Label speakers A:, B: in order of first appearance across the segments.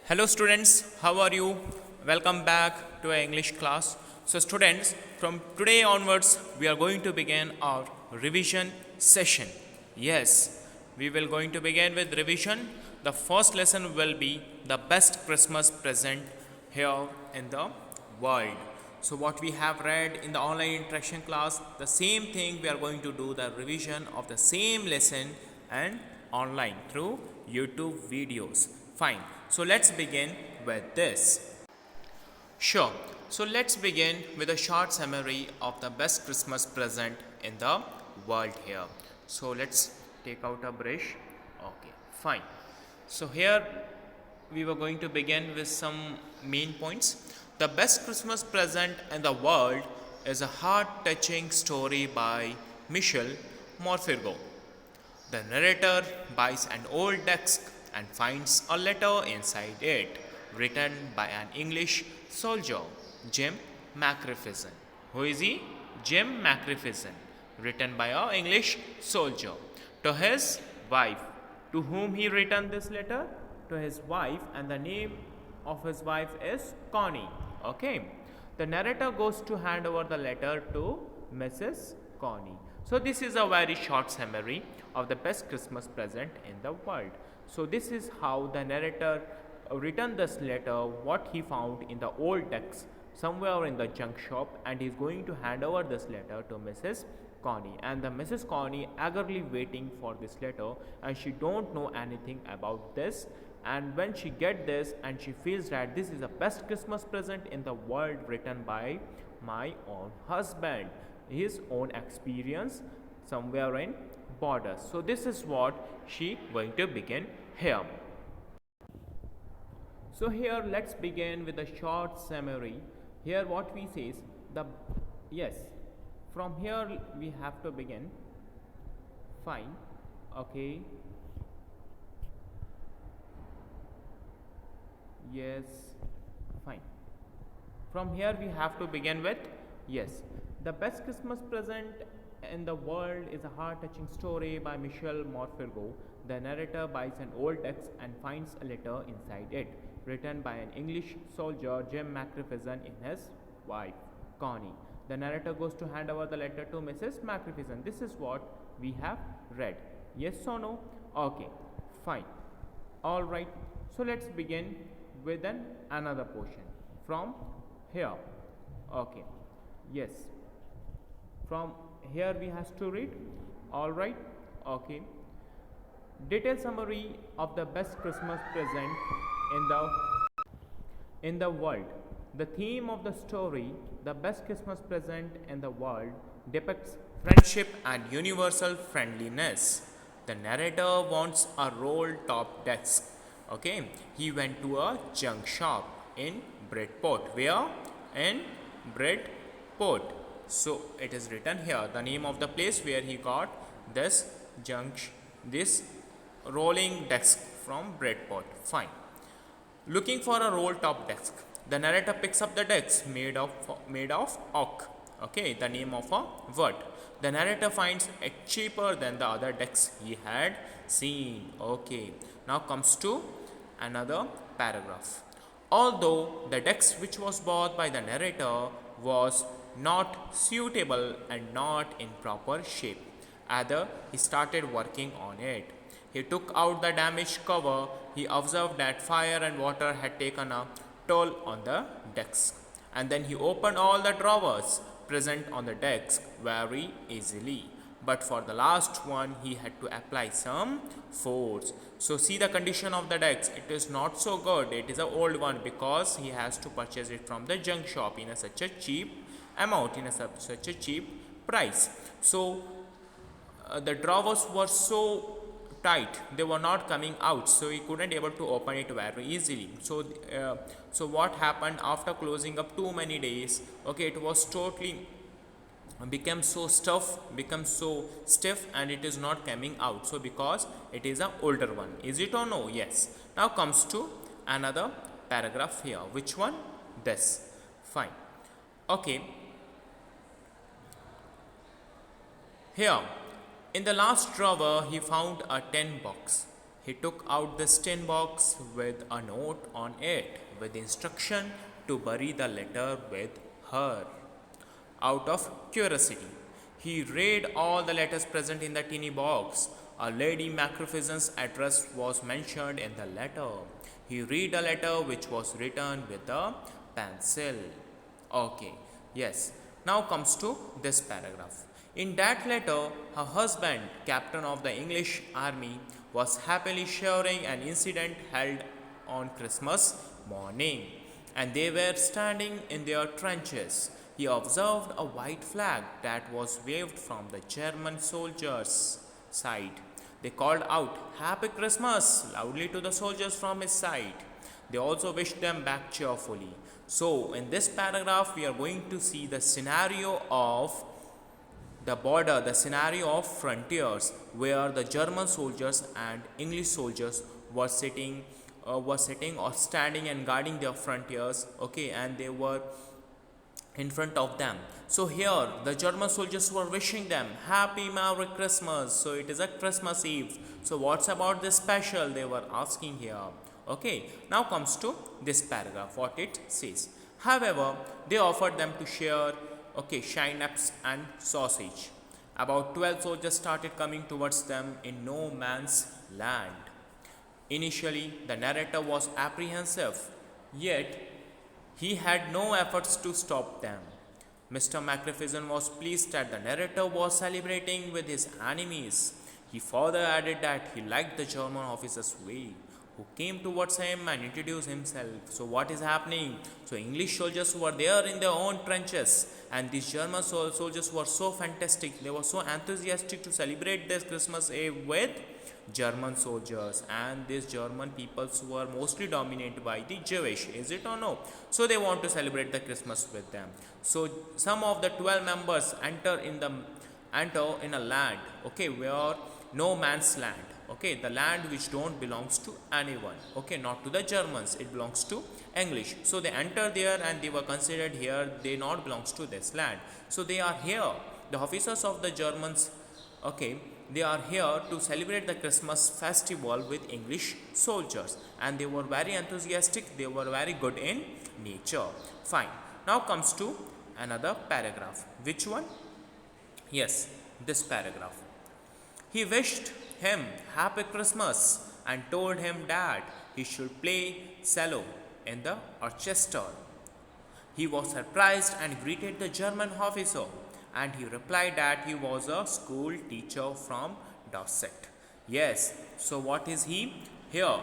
A: Hello students, how are you? Welcome back to our English class. So students, from today onwards we are going to begin our revision session. Yes, we will going to begin with revision. The first lesson will be the best Christmas present here in the world. So what we have read in the online interaction class, the same thing we are going to do the revision of the same lesson and online through YouTube videos. Fine. So let's begin with this. Sure. So let's begin with a short summary of the best Christmas present in the world here. So let's take out a brush. Okay, fine. So here we were going to begin with some main points. The best Christmas present in the world is a heart-touching story by Michel Morfirgo. The narrator buys an old desk and finds a letter inside it, written by an English soldier, Jim Macrifison. Who is he? Jim Macrifison, written by an English soldier. To his wife. To whom he written this letter? To his wife, and the name of his wife is Connie. Okay. The narrator goes to hand over the letter to Mrs. Connie. So this is a very short summary of the best Christmas present in the world. So this is how the narrator written this letter, what he found in the old text somewhere in the junk shop, and he is going to hand over this letter to Mrs. Connie. And the Mrs. Connie eagerly waiting for this letter, and she don't know anything about this. And when she get this, and she feels that this is the best Christmas present in the world written by my own husband, his own experience somewhere in borders. So this is what she going to begin here. So here let's begin with a short summary. Here what we say is from here we have to begin. Fine. Okay. Yes. Fine. From here we have to begin with the best Christmas present in the world is a heart-touching story by Michel Morfirgo. The narrator buys an old text and finds a letter inside it, written by an English soldier, Jim Macrifison, in his wife, Connie. The narrator goes to hand over the letter to Mrs. Macrifison. This is what we have read. Yes or no? Okay, fine. All right. So let's begin with another portion from here. Okay. Yes. From here we have to read. All right. Okay. Detailed summary of the best Christmas present in the world. The theme of the story, the best Christmas present in the world, depicts friendship and universal friendliness. The narrator wants a roll-top desk. Okay, he went to a junk shop in Bridport. Where? In Bridport. So it is written here the name of the place where he got this rolling desk from Bridport. Fine. Looking for a roll top desk. The narrator picks up the desk made of oak. Okay, the name of a wood. The narrator finds it cheaper than the other decks he had seen. Okay, now comes to another paragraph. Although the desk which was bought by the narrator was not suitable and not in proper shape, either he started working on it. He took out the damaged cover. He observed that fire and water had taken a toll on the desk. And then he opened all the drawers present on the desk very easily. But for the last one, he had to apply some force. So see the condition of the desk. It is not so good. It is an old one because he has to purchase it from the junk shop in such a cheap amount, in such a cheap price. So the drawers were so tight, they were not coming out, so he couldn't able to open it very easily. So what happened after closing up too many days? Okay, it was totally become so stiff and it is not coming out. So because it is an older one. Is it or no? Yes. Now comes to another paragraph here. Which one? This. Fine. Okay. Here in the last drawer he found a tin box. He took out the tin box with a note on it with instruction to bury the letter with her. Out of curiosity, he read all the letters present in the tiny box. A Lady Macpherson's address was mentioned in the letter. He read a letter which was written with a pencil. Okay, yes. Now comes to this paragraph. In that letter, her husband, captain of the English army, was happily sharing an incident held on Christmas morning, and they were standing in their trenches. He observed a white flag that was waved from the German soldiers' side. They called out, "Happy Christmas!" loudly to the soldiers from his side. They also wished them back cheerfully. So, in this paragraph, we are going to see the scenario of the border, the scenario of frontiers, where the German soldiers and English soldiers were sitting or standing and guarding their frontiers. Okay, and they were in front of them. So here the German soldiers were wishing them happy Merry Christmas. So it is a Christmas Eve. So what's about this special, they were asking here. Okay, now comes to this paragraph, what it says. However, they offered them to share schnapps and sausage. About 12 soldiers started coming towards them in no man's land. Initially, the narrator was apprehensive, yet he had no efforts to stop them. Mr. Macpherson was pleased that the narrator was celebrating with his enemies. He further added that he liked the German officer's way, who came towards him and introduced himself. So what is happening? So English soldiers were there in their own trenches, and these German soldiers were so fantastic. They were so enthusiastic to celebrate this Christmas Eve with German soldiers, and these German peoples were mostly dominated by the Jewish, is it or no? So they want to celebrate the Christmas with them. So some of the 12 members enter in a land, okay, where no man's land, okay, the land which don't belongs to anyone, okay, not to the Germans, it belongs to English. So they enter there and they were considered here, they not belongs to this land. So they are here, the officers of the Germans, okay, they are here to celebrate the Christmas festival with English soldiers, and they were very enthusiastic, they were very good in nature. Fine. Now comes to another paragraph. Which one? Yes, this paragraph. He wished him happy Christmas and told him that he should play cello in the orchestra. He was surprised and greeted the German officer, and he replied that he was a school teacher from Dorset. Yes, so what is he here?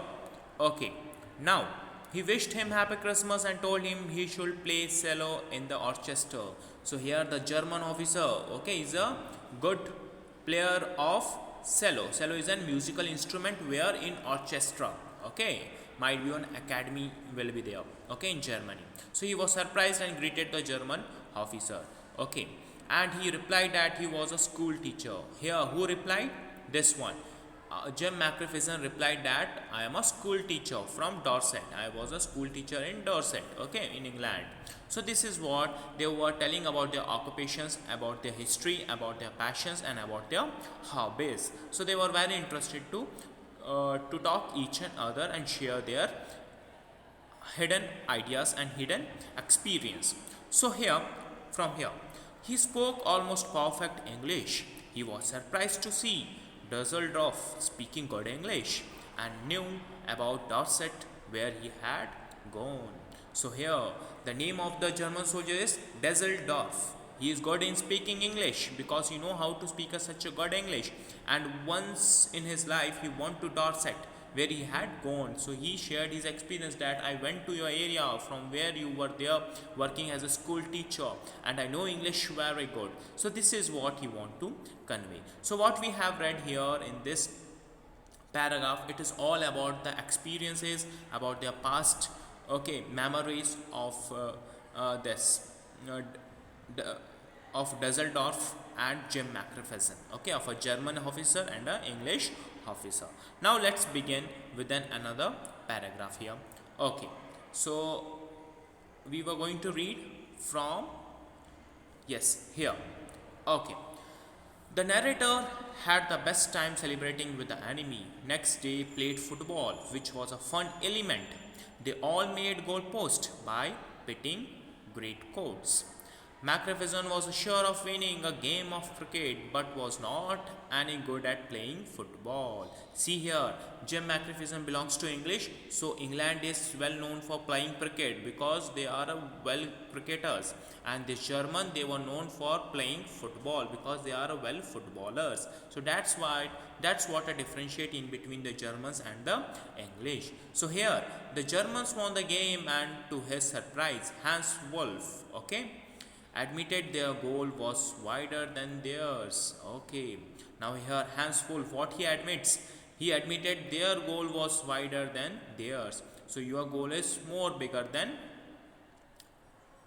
A: Okay, now he wished him happy Christmas and told him he should play cello in the orchestra. So here the German officer, okay, is a good player of cello. Cello is a musical instrument where in orchestra, okay, might be an academy will be there, okay, in Germany. So he was surprised and greeted the German officer, okay, and he replied that he was a school teacher. Here who replied? This one. Jim Macpherson replied that I am a school teacher from Dorset. I was a school teacher in Dorset, okay, in England. So this is what they were telling about their occupations, about their history, about their passions, and about their hobbies. So they were very interested to talk each and other and share their hidden ideas and hidden experience. So here, from here, he spoke almost perfect English. He was surprised to see Dusseldorf speaking good English and knew about Dorset where he had gone. So here the name of the German soldier is Dusseldorf. He is good in speaking English because he know how to speak such a good English, and once in his life he went to Dorset where he had gone. So he shared his experience that I went to your area from where you were there working as a school teacher, and I know English very good. So this is what he want to convey. So what we have read here in this paragraph, it is all about the experiences, about their past, okay, memories of of Dusseldorf and Jim Macpherson, okay, of a German officer and an English officer. Now let's begin with another paragraph here. Okay, so we were going to read from, yes, here. Okay, The narrator had the best time celebrating with the enemy. Next day played football, which was a fun element. They all made goalposts by pitting great coats. Macpherson was sure of winning a game of cricket but was not any good at playing football. See here, Jim Macpherson belongs to English, so England is well known for playing cricket because they are well cricketers, and the German they were known for playing football because they are well footballers. So that's what a differentiate in between the Germans and the English. So here the Germans won the game, and to his surprise, Hans Wolf, okay, admitted their goal was wider than theirs. Okay, now here Hans Wolf, what he admits, he admitted their goal was wider than theirs. So your goal is more bigger than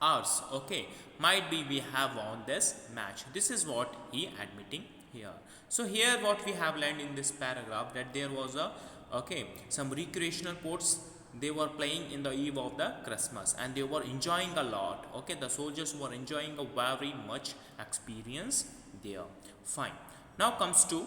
A: ours. Okay, might be we have won this match. This is what he admitting here. So here what we have learned in this paragraph, that there was a, okay, some recreational sports they were playing in the eve of the Christmas, and they were enjoying a lot. Okay, the soldiers were enjoying a very much experience there. Fine. Now comes to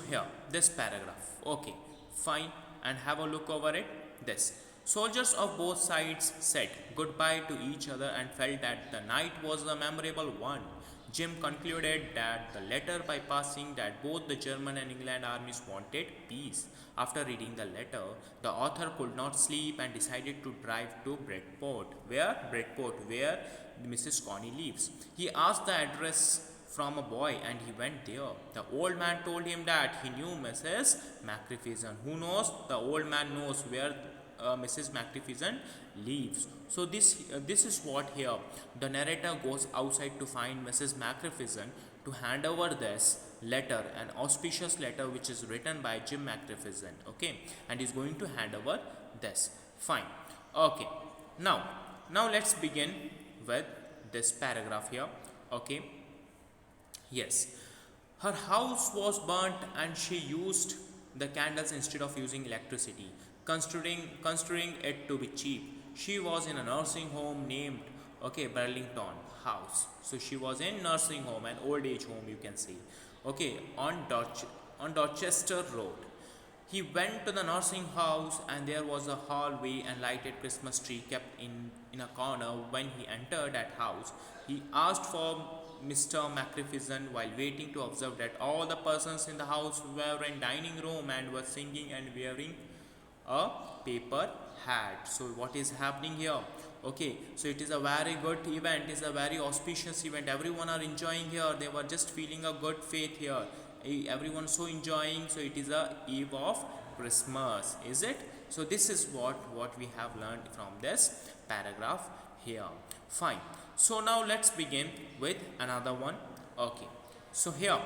A: here this paragraph. Okay, fine, and have a look over it. This soldiers of both sides said goodbye to each other and felt that the night was a memorable one. Jim concluded that the letter bypassing that both the German and England armies wanted peace. After reading the letter, the author could not sleep and decided to drive to Bridport. Where Mrs. Connie lives. He asked the address from a boy and he went there. The old man told him that he knew Mrs. Macpherson. Who knows? The old man knows where Mrs. Macpherson lives. So this is what here the narrator goes outside to find Mrs. Macpherson to hand over this letter, an auspicious letter which is written by Jim Macpherson. Okay, and he's going to hand over this. Fine. Okay. Now let's begin with this paragraph here. Okay. Yes. Her house was burnt and she used the candles instead of using electricity, considering it to be cheap. She was in a nursing home named, okay, Burlington House. So she was in nursing home, an old age home you can say. Okay, on Dorchester Road. He went to the nursing house and there was a hallway and lighted Christmas tree kept in a corner. When he entered that house, he asked for Mr. Macpherson while waiting to observe that all the persons in the house were in dining room and were singing and wearing a paper hat. So what is happening here? Okay, so it is a very good event, it is a very auspicious event. Everyone are enjoying here. They were just feeling a good faith here. Everyone so enjoying. So it is a eve of Christmas, is it? So this is what we have learned from this paragraph here. Fine. So now let's begin with another one. Okay, so here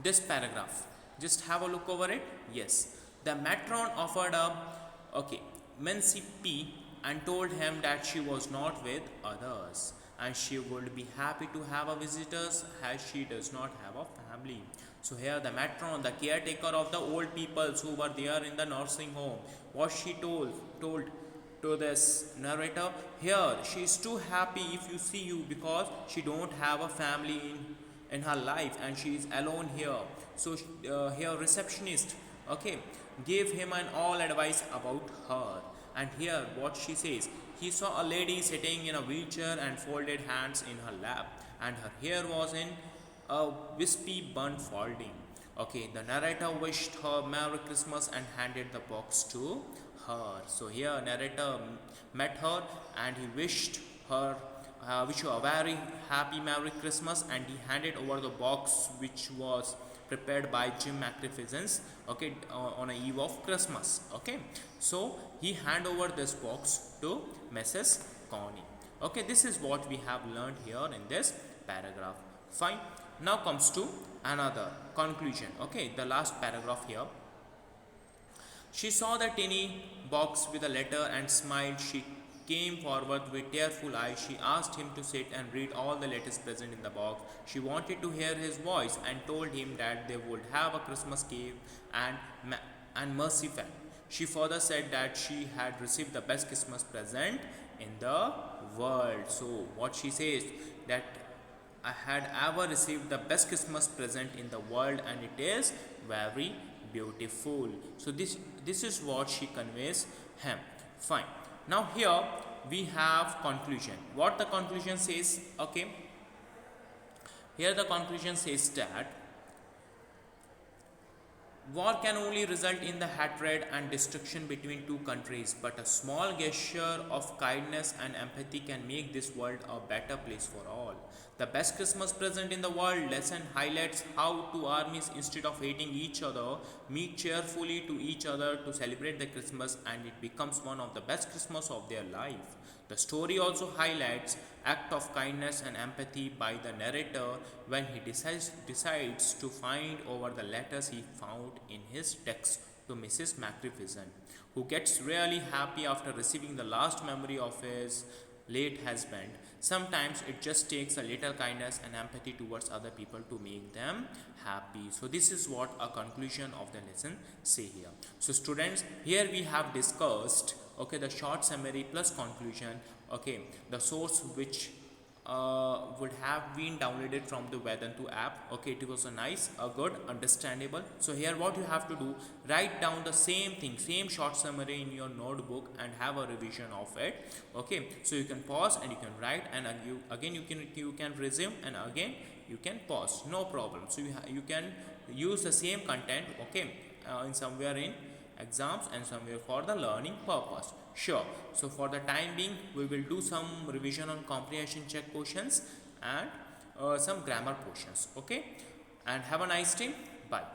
A: this paragraph, just have a look over it. Yes, the matron offered a, okay, Mensipe and told him that she was not with others and she would be happy to have a visitors as she does not have a family. So here the matron, the caretaker of the old peoples who were there in the nursing home, what she told to this narrator, here she is too happy if you see you because she don't have a family in her life and she is alone here. So here receptionist, okay, gave him an all advice about her. And here what she says, he saw a lady sitting in a wheelchair and folded hands in her lap, and her hair was in a wispy bun folding. Okay, the narrator wished her Merry Christmas and handed the box to her. So here narrator met her and he wished her a very happy Merry Christmas, and he handed over the box which was prepared by Jim Macpherson's, okay, on a eve of Christmas. Okay, so he hand over this box to Mrs. Connie. Okay, this is what we have learned here in this paragraph. Fine. Now comes to another conclusion. Okay, the last paragraph here. She saw the tiny box with a letter and smiled. She came forward with tearful eyes. She asked him to sit and read all the letters present in the box. She wanted to hear his voice and told him that they would have a Christmas cake and mercy fest. She further said that she had received the best Christmas present in the world. So what she says that I had ever received the best Christmas present in the world, and it is very beautiful. So this is what she conveys him. Fine. Now here we have conclusion. What the conclusion says? Okay. Here the conclusion says that war can only result in the hatred and destruction between two countries, but a small gesture of kindness and empathy can make this world a better place for all. The best Christmas present in the world lesson highlights how two armies, instead of hating each other, meet cheerfully to each other to celebrate the Christmas, and it becomes one of the best Christmas of their life. The story also highlights act of kindness and empathy by the narrator when he decides to find over the letters he found in his text to Mrs. Magnificent, who gets really happy after receiving the last memory of his late husband. Sometimes it just takes a little kindness and empathy towards other people to make them happy. So this is what a conclusion of the lesson say here. So students, here we have discussed, okay, the short summary plus conclusion, okay, the source which would have been downloaded from the Vedantu app. Okay, it was a nice, a good, understandable. So here what you have to do, write down the same thing, same short summary in your notebook and have a revision of it. Okay, so you can pause and you can write, and again you can resume, and again you can pause, no problem. So you can use the same content, okay, in somewhere in exams and somewhere for the learning purpose. Sure. So for the time being, we will do some revision on comprehension check questions and some grammar portions. Okay, and have a nice day. Bye.